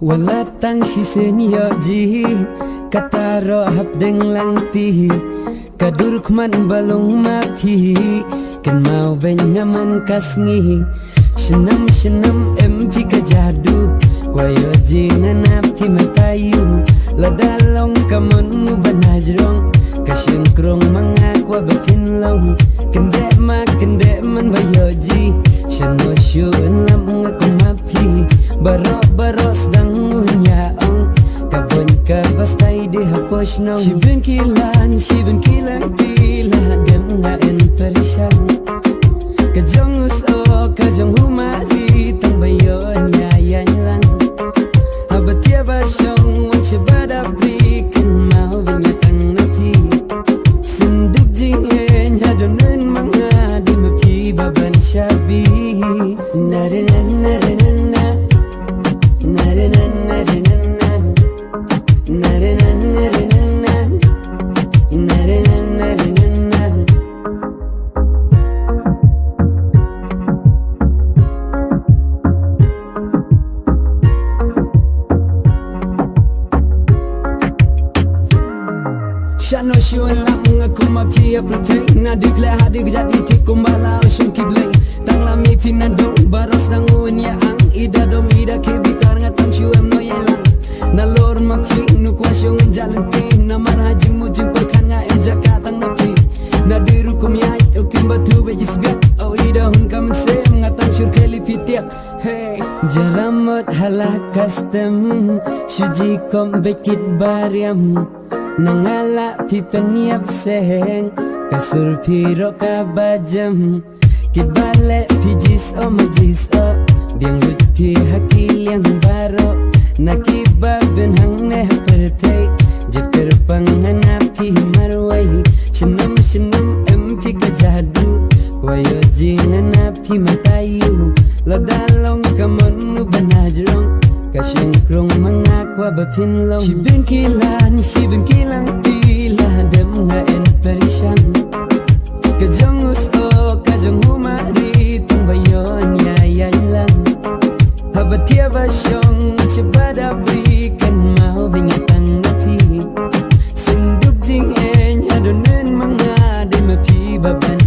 Walatang si senyoji kataro hap deng lang ti kaduruk man balong mapi kan mau benyaman kasngi senam senam empi kajadu kwayo jingan api matayu ladalong kamon banajrong kasyengkrong mangakwa batinlong kendek man bayoji shano syun lam ngaku mapi barok sedang unyaong kabon ka bastay di hapos nong Shibin kilan tila dem nga en perisyan kajong uso kajong humari tang bayon yayan lang habatia basyong wan sibada pri kan mau binyatang napi senduk jingen hadonun mga di mapi baban syabi narenan Shano syun lang aku mapi apreteng na dikla hadik jadi tikum bala syung kibleng tang lami pinadong baros dangun ya ang ida dom ida ke bitar ngatang syuam no yelang na lor mapi nu kwa syung jalan tin na marhaji mujing perkan nga em jakatang napi na diru kum yai ukim batu bejis biak au ida hun kam sem ngatang syur keli pitiak hey jaramot halak custom syuji kom bekit bariam nangala pipeniap seng kasur piro kabajam kibale pijis o majis o biang lut pi hakil yang baro nakibaben hang ne pertei jeter pangan api marwai senam empi kajadu wayo jingan api matayu ladalong kamon banajrong kasyengkrong mangakwa bapinlong Shibin kilang tila dem nga en perisyan kajong uso kajong humari tang bayon yayan lang habatia basyong cibada bri kan mau binyatang napi senduk jing en hadonun mga di mapi baban